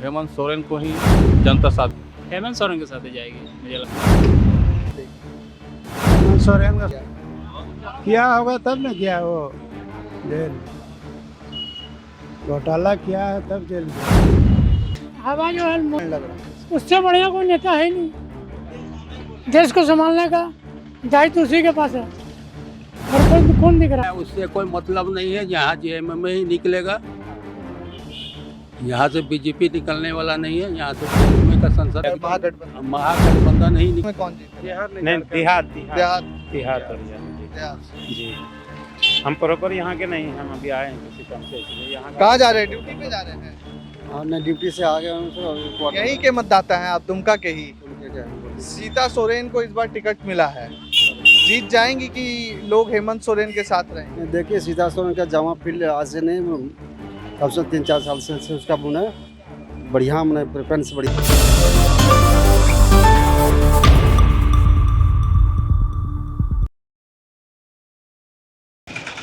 हेमंत सोरेन को ही जनता साथ। हेमंत सोरेन के साथ ही जाएगी मुझे लगता है। हेमंत सोरेन का किया होगा तब ना किया वो जेल घोटाला किया है तब जेल गया। हवा जो है उससे बढ़िया कोई नेता है ही नहीं। देश को संभालने का दायित्व उसी के पास है और कोई कौन दिख रहा है। उससे कोई मतलब नहीं है। यहाँ जेएमएम ही निकलेगा, यहाँ से बीजेपी निकलने वाला नहीं है। यहाँ से जेएमएम का संसद महागठबंधन ही निकल। कौन जीता? नहीं देहात देहात जी हम प्रॉपर यहाँ के नहीं हैं, हम अभी आए हैं किसी काम से, इसलिए यहाँ कहाँ जा रहे हैं? ड्यूटी पे जा रहे हैं? हमने ड्यूटी से आ गए हैं। यहीं के मतदाता हैं आप, दुमका के ही। सीता सोरेन को इस बार टिकट मिला है, जीत जाएंगी कि लोग हेमंत सोरेन के साथ रहेंगे? देखिए सीता सोरेन का जमा फील्ड आज से नहीं, कब से 3-4 साल से उसका बुना बढ़िया, मैंने प्रेफरेंस बढ़िया।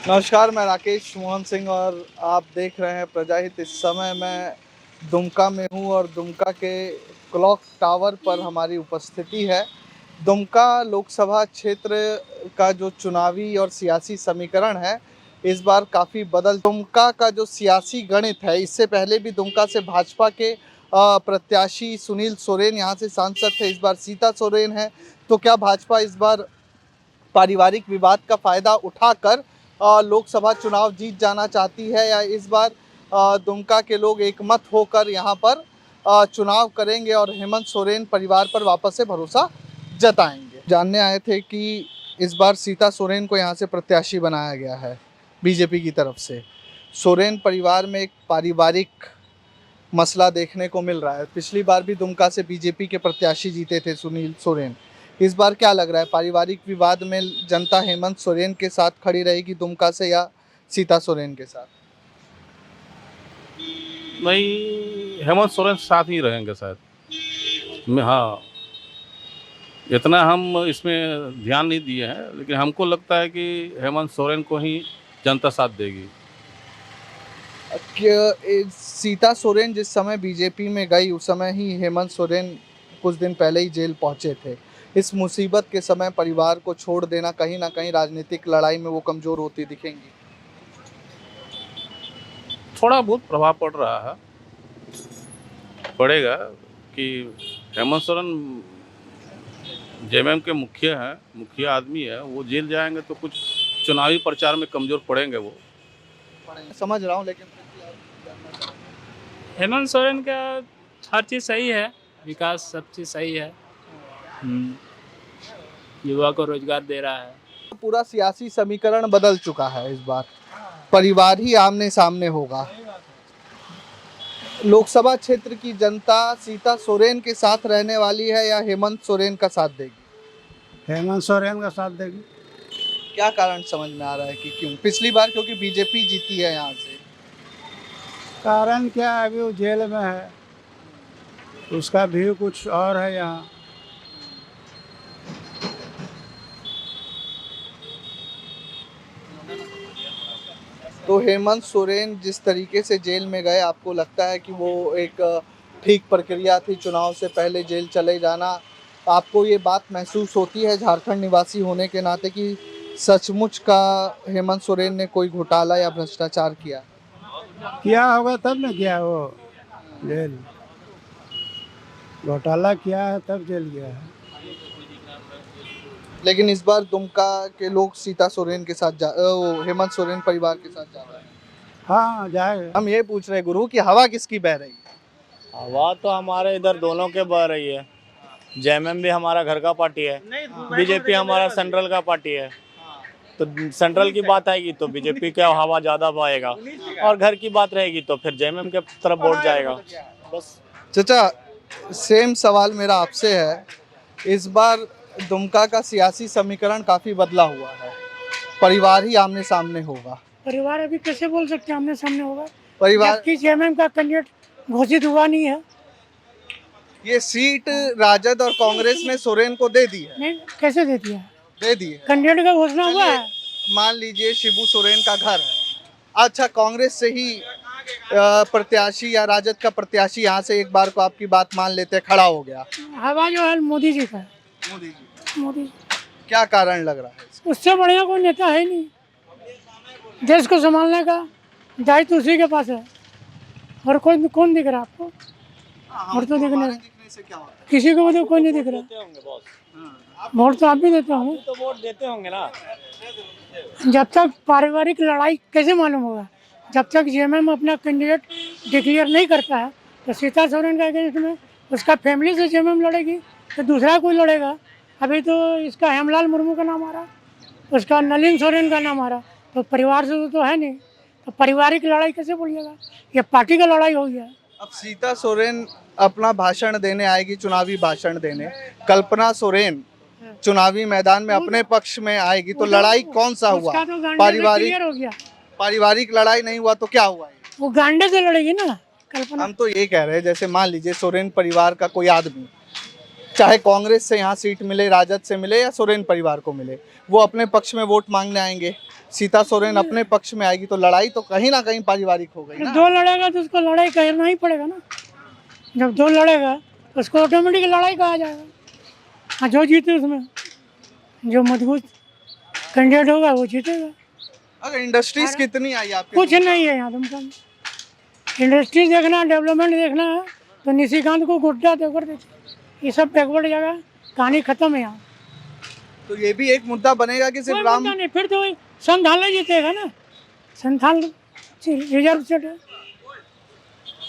नमस्कार, मैं राकेश मोहन सिंह और आप देख रहे हैं प्रजाहित। इस समय मैं दुमका में हूं और दुमका के क्लॉक टावर पर हमारी उपस्थिति है। दुमका लोकसभा क्षेत्र का जो चुनावी और सियासी समीकरण है इस बार काफ़ी दुमका का जो सियासी गणित है, इससे पहले भी दुमका से भाजपा के प्रत्याशी सुनील सोरेन यहाँ से सांसद थे, इस बार सीता सोरेन है। तो क्या भाजपा इस बार पारिवारिक विवाद का फ़ायदा उठाकर लोकसभा चुनाव जीत जाना चाहती है, या इस बार दुमका के लोग एकमत होकर यहाँ पर चुनाव करेंगे और हेमंत सोरेन परिवार पर वापस से भरोसा जताएंगे? जानने आए थे कि इस बार सीता सोरेन को यहाँ से प्रत्याशी बनाया गया है बीजेपी की तरफ से। सोरेन परिवार में एक पारिवारिक मसला देखने को मिल रहा है। पिछली बार भी दुमका से बीजेपी के प्रत्याशी जीते थे सुनील सोरेन। इस बार क्या लग रहा है, पारिवारिक विवाद में जनता हेमंत सोरेन के साथ खड़ी रहेगी दुमका से, या सीता सोरेन के साथ? नहीं, हेमंत सोरेन साथ ही रहेंगे शायद। हाँ, इतना हम इसमें ध्यान नहीं दिए हैं, लेकिन हमको लगता है कि हेमंत सोरेन को ही जनता साथ देगी। सीता सोरेन जिस समय बीजेपी में गई उस समय ही हेमंत सोरेन कुछ दिन पहले ही जेल पहुंचे थे। इस मुसीबत के समय परिवार को छोड़ देना, कहीं ना कहीं राजनीतिक लड़ाई में वो कमज़ोर होती दिखेंगी? थोड़ा बहुत प्रभाव पड़ रहा है, पड़ेगा कि हेमंत सोरेन जेएमएम के मुखिया आदमी है, वो जेल जाएंगे तो कुछ चुनावी प्रचार में कमज़ोर पड़ेंगे वो। समझ रहा हूँ, लेकिन हेमंत सोरेन का हर चीज़ सही है, विकास सब चीज़ सही है। युवा को रोजगार दे रहा है। पूरा सियासी समीकरण बदल चुका है। इस बार परिवार ही आमने सामने होगा। लोकसभा क्षेत्र की जनता सीता सोरेन के साथ रहने वाली है या हेमंत सोरेन का साथ देगी? हेमंत सोरेन का साथ देगी। क्या कारण समझ में आ रहा है कि क्यों? पिछली बार क्योंकि बीजेपी जीती है यहाँ से। कारण क्या है, अभी वो जेल में है, उसका व्यू कुछ और है यहाँ। तो हेमंत सोरेन जिस तरीके से जेल में गए, आपको लगता है कि वो एक ठीक प्रक्रिया थी चुनाव से पहले जेल चले जाना? आपको ये बात महसूस होती है झारखंड निवासी होने के नाते कि सचमुच का हेमंत सोरेन ने कोई घोटाला या भ्रष्टाचार किया होगा तब ना किया वो जेल घोटाला किया है तब जेल गया है। लेकिन इस बार दुमका के लोग सीता सोरेन के साथ हेमंत सोरेन परिवार के साथ जा रहे हैं। हाँ जाएगा। हम ये पूछ रहे हैं गुरु कि हवा किसकी बह रही है? हवा तो हमारे इधर दोनों के बह रही है। जेएमएम भी हमारा घर का पार्टी है, बीजेपी हमारा सेंट्रल का पार्टी है। तो सेंट्रल की बात आएगी तो बीजेपी का हवा ज़्यादा बहेगा, और घर की बात रहेगी तो फिर जेएमएम के तरफ वोट जाएगा। बस। चाचा, सेम सवाल मेरा आपसे है। इस बार दुमका का सियासी समीकरण काफी बदला हुआ है। परिवार ही आमने सामने होगा। परिवार अभी कैसे बोल सकते हैं आमने सामने होगा? परिवार जबकि जेएमएम का कैंडिडेट घोषित हुआ नहीं है। ये सीट राजद और कांग्रेस ने सोरेन को दे दी है। नहीं, कैसे दे दिया? दे दी है। कैंडिडेट का घोषणा हुआ है। मान लीजिए शिबू सोरेन का घर है, अच्छा कांग्रेस से ही प्रत्याशी या राजद का प्रत्याशी यहाँ से एक बार को आपकी बात मान लेते हैं खड़ा हो गया, हवा जो है मोदी जी का है। मोदी जी, मोदी क्या कारण लग रहा है इसका? उससे बढ़िया कोई नेता है ही नहीं। देश को संभालने का दायित्व उसी के पास है। और कोई कौन दिख रहा है आपको? और तो दिखने दिखने से क्या होता है? किसी को भी कोई नहीं दिख रहा। वोट तो आप भी देते होंगे। तो वोट देते होंगे ना। जब तक पारिवारिक लड़ाई कैसे मालूम होगा? जब तक जेएमएम अपना कैंडिडेट डिक्लेयर नहीं करता है तो सीता सोरेन का अगेंस्ट में उसका फैमिली से जेएमएम लड़ेगी तो दूसरा कोई लड़ेगा। अभी तो इसका हेमलाल मुर्मू का नाम आ रहा, उसका नलिन सोरेन का नाम आ रहा, तो परिवार से तो है नहीं, तो पारिवारिक लड़ाई कैसे बोलिएगा? ये पार्टी का लड़ाई हो गया। अब सीता सोरेन अपना भाषण देने आएगी, चुनावी भाषण देने। कल्पना सोरेन चुनावी मैदान में अपने पक्ष में आएगी, तो लड़ाई कौन सा हुआ? उसका तो गांडे से पारिवारिक क्लियर हो गया। पारिवारिक लड़ाई नहीं हुआ तो क्या हुआ? वो गांडे से लड़ेगी ना कल्पना। हम तो ये कह रहे हैं, जैसे मान लीजिए सोरेन परिवार का कोई आदमी, चाहे कांग्रेस से यहाँ सीट मिले, राजद से मिले या सोरेन परिवार को मिले, वो अपने पक्ष में वोट मांगने आएंगे। सीता सोरेन अपने पक्ष में आएगी तो लड़ाई तो कहीं ना कहीं पारिवारिक हो गई ना। दो लड़ेगा तो उसको लड़ाई करना ही पड़ेगा ना। जब दो लड़ेगा उसको ऑटोमेटिक लड़ाई कहा जाएगा। हाँ, जो जीते उसमें जो मजबूत कैंडिडेट होगा वो जीतेगा। अगर इंडस्ट्रीज कितनी आई आपके? कुछ नहीं है यहाँ दुमका में। इंडस्ट्री देखना, डेवलपमेंट देखना है तो निशिकांत को गुड्डा देकर देते। ये सब बैकवर्ड जगह, कहानी खत्म है यहाँ। तो ये भी एक मुद्दा बनेगा कि सिर्फ कोई राम मुद्दा नहीं, फिर तो वही संथाल जीतेगा ना। संथाल रिजर्व सीट है,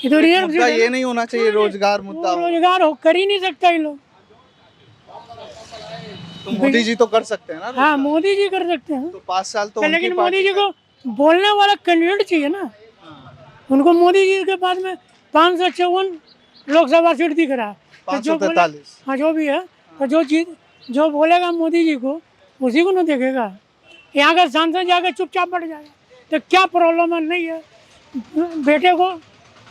ये तो रिजर्व सीट मुद्दा है। ये नहीं होना चाहिए रोजगार मुद्दा वो हो। रोजगार हो कर ही नहीं सकता ये लोग। तो मोदी जी तो कर सकते हैं ना। हाँ, मोदी जी कर सकते हैं तो 5 साल तो लेकिन उनकी मोदी जी पार्टी को बोलने वाला कैंडिडेट चाहिए ना। उनको मोदी जी के बाद में 554 लोकसभा सीट दिख रहा है। तो जो बोले- 543। हाँ, जो भी है, तो जो बोलेगा मोदी जी को उसी को ना देखेगा। यहाँ का सांसद जाकर चुपचाप बैठ जाएगा तो क्या प्रॉब्लम है? नहीं है, बेटे को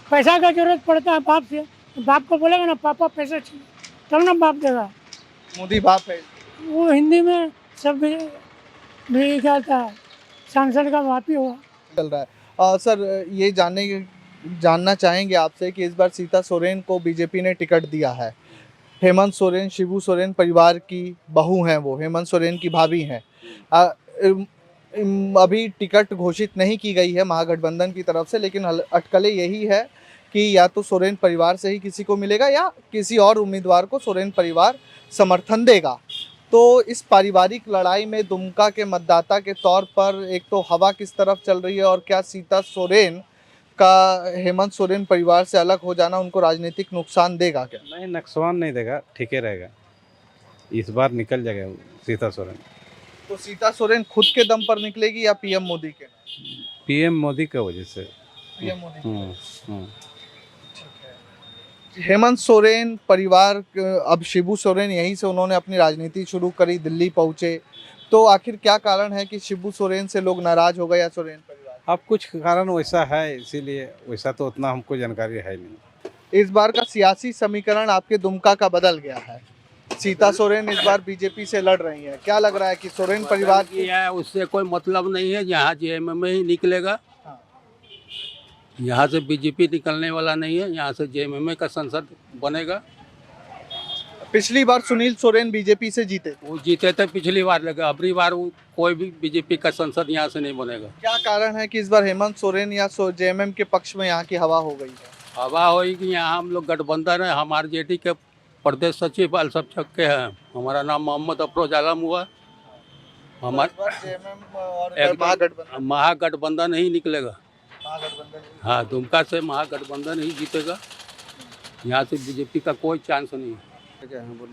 पैसा का जरूरत पड़ता है बाप से, तो बाप को बोलेगा ना पापा पैसा चाहिए, तब ना बाप देगा। मोदी बाप है। वो हिंदी में सब भी क्या था, सांसद का बाप ही हुआ। चल रहा है। सर, ये जानना चाहेंगे आपसे कि इस बार सीता सोरेन को बीजेपी ने टिकट दिया है। हेमंत सोरेन, शिबू सोरेन परिवार की बहू हैं, वो हेमंत सोरेन की भाभी हैं। अभी टिकट घोषित नहीं की गई है महागठबंधन की तरफ से, लेकिन अटकलें यही है कि या तो सोरेन परिवार से ही किसी को मिलेगा या किसी और उम्मीदवार को सोरेन परिवार समर्थन देगा। तो इस पारिवारिक लड़ाई में दुमका के मतदाता के तौर पर एक तो हवा किस तरफ चल रही है, और क्या सीता सोरेन का हेमंत सोरेन परिवार से अलग हो जाना उनको राजनीतिक नुकसान देगा? क्या नहीं, नुकसान नहीं देगा, ठीक ही रहेगा। इस बार निकल जाएगा सीता सोरेन। तो सीता सोरेन खुद के दम पर निकलेगी या पीएम मोदी के? पीएम मोदी की वजह से। पीएम मोदी। हम्म। हेमंत सोरेन परिवार, अब शिबू सोरेन यहीं से उन्होंने अपनी राजनीति शुरू करी, दिल्ली पहुंचे, तो आखिर क्या कारण है कि शिबू सोरेन से लोग नाराज हो गए या सोरेन परिवार? अब कुछ कारण वैसा है, इसीलिए वैसा तो उतना हमको जानकारी है नहीं। इस बार का सियासी समीकरण आपके दुमका का बदल गया है। सीता सोरेन इस बार बीजेपी से लड़ रही है। क्या लग रहा है कि सोरेन परिवार की है, उससे कोई मतलब नहीं है। यहाँ जेएमएम में ही निकलेगा। यहाँ से बीजेपी निकलने वाला नहीं है। यहाँ से जेएमएम का संसद बनेगा। पिछली बार सुनील सोरेन बीजेपी से जीते, वो जीते थे पिछली बार, लेकिन अबरी बार वो कोई भी बीजेपी का संसद यहाँ से नहीं बनेगा। क्या कारण है कि इस बार हेमंत सोरेन या जेएमएम के पक्ष में यहाँ की हवा हो गई है? हवा होगी कि यहाँ हम लोग गठबंधन है। हमारे जेडी के प्रदेश सचिव अलसफ के हैं। हमारा नाम मोहम्मद अफरोज आलम हुआ। हमारा जेएमएम और एकदम महागठबंधन ही निकलेगा। महागठबंधन। हाँ, दुमका से महागठबंधन ही जीतेगा। यहाँ से बीजेपी का कोई चांस नहीं है।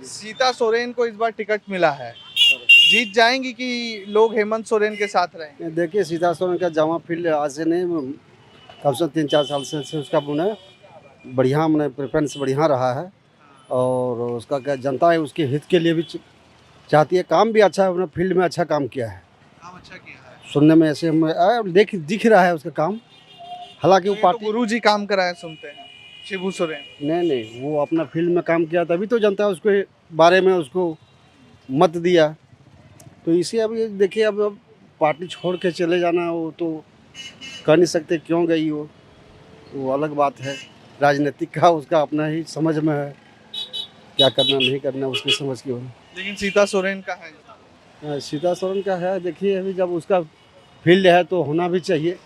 सीता सोरेन को इस बार टिकट मिला है, जीत जाएंगी कि लोग हेमंत सोरेन के साथ रहेंगे? देखिए, सीता सोरेन का जामा फील्ड आज से नहीं, कम से 3-4 साल से उसका मैंने बढ़िया, मैंने प्रेफरेंस बढ़िया रहा है। और उसका क्या जनता है उसके हित के लिए भी चाहती है। काम भी अच्छा है, अपने फील्ड में अच्छा काम किया है। काम अच्छा किया है, सुनने में ऐसे दिख रहा है उसका काम। हालांकि वो पार्टी गुरु जी काम कराए सुनते हैं शिबू सोरेन। नहीं, वो अपना फील्ड में काम किया तभी तो जनता उसके बारे में उसको मत दिया। तो इसे अब देखिए, अब पार्टी छोड़ के चले जाना वो तो कह नहीं सकते क्यों गई वो। वो अलग बात है। राजनीतिक का उसका अपना ही समझ में है, क्या करना नहीं करना उसकी समझ की हो। लेकिन सीता सोरेन का है। सीता सोरेन का है, देखिए अभी जब उसका फील्ड है तो होना भी चाहिए।